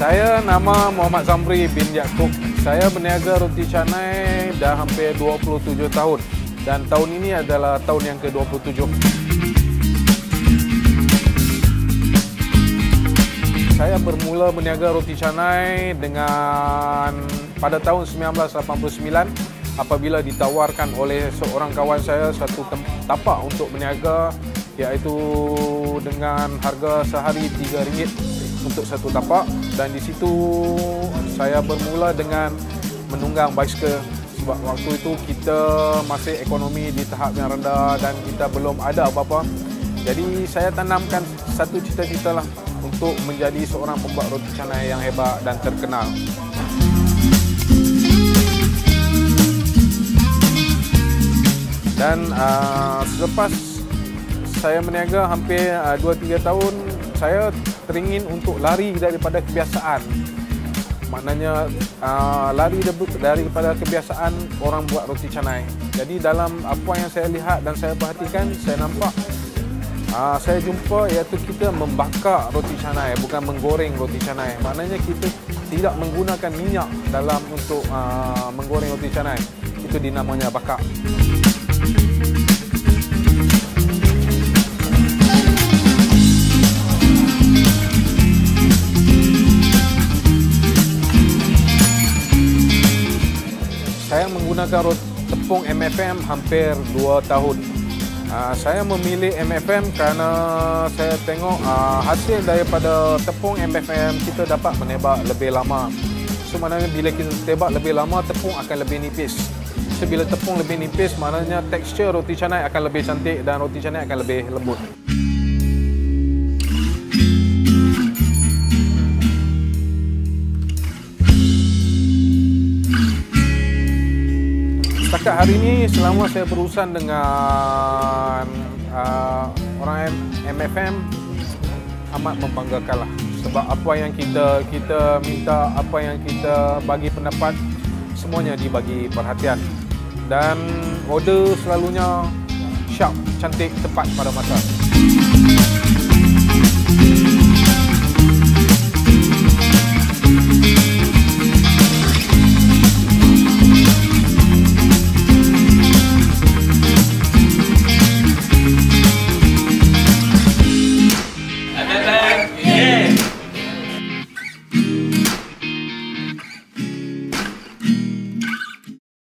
Saya nama Muhammad Zamri bin Yaakob. Saya berniaga roti canai dah hampir 27 tahun dan tahun ini adalah tahun yang ke-27. Saya bermula berniaga roti canai pada tahun 1989 apabila ditawarkan oleh seorang kawan saya satu tapak untuk berniaga, iaitu dengan harga sehari RM3 untuk satu tapak, dan di situ saya bermula dengan menunggang basikal sebab waktu itu kita masih ekonomi di tahap yang rendah dan kita belum ada apa-apa. Jadi saya tanamkan satu cita-cita lah untuk menjadi seorang pembuat roti canai yang hebat dan terkenal. Dan selepas saya berniaga hampir 2-3 tahun, saya teringin untuk lari daripada kebiasaan. Maknanya lari daripada kebiasaan orang buat roti canai. Jadi dalam apa yang saya lihat dan saya perhatikan, saya nampak saya jumpa iaitu kita membakar roti canai, bukan menggoreng roti canai. Maknanya kita tidak menggunakan minyak dalam untuk menggoreng roti canai. Itu dinamanya bakar. Saya menggunakan tepung MFM hampir 2 tahun. Saya memilih MFM kerana saya tengok hasil daripada tepung MFM kita dapat menebak lebih lama. So maknanya bila kita tebak lebih lama, tepung akan lebih nipis. So bila tepung lebih nipis, maknanya tekstur roti canai akan lebih cantik dan roti canai akan lebih lembut. Setakat hari ini, selama saya berurusan dengan orang MFM, amat membanggakan lah. Sebab apa yang kita minta, apa yang kita bagi pendapat, semuanya dibagi perhatian. Dan order selalunya sharp, cantik, tepat pada masa.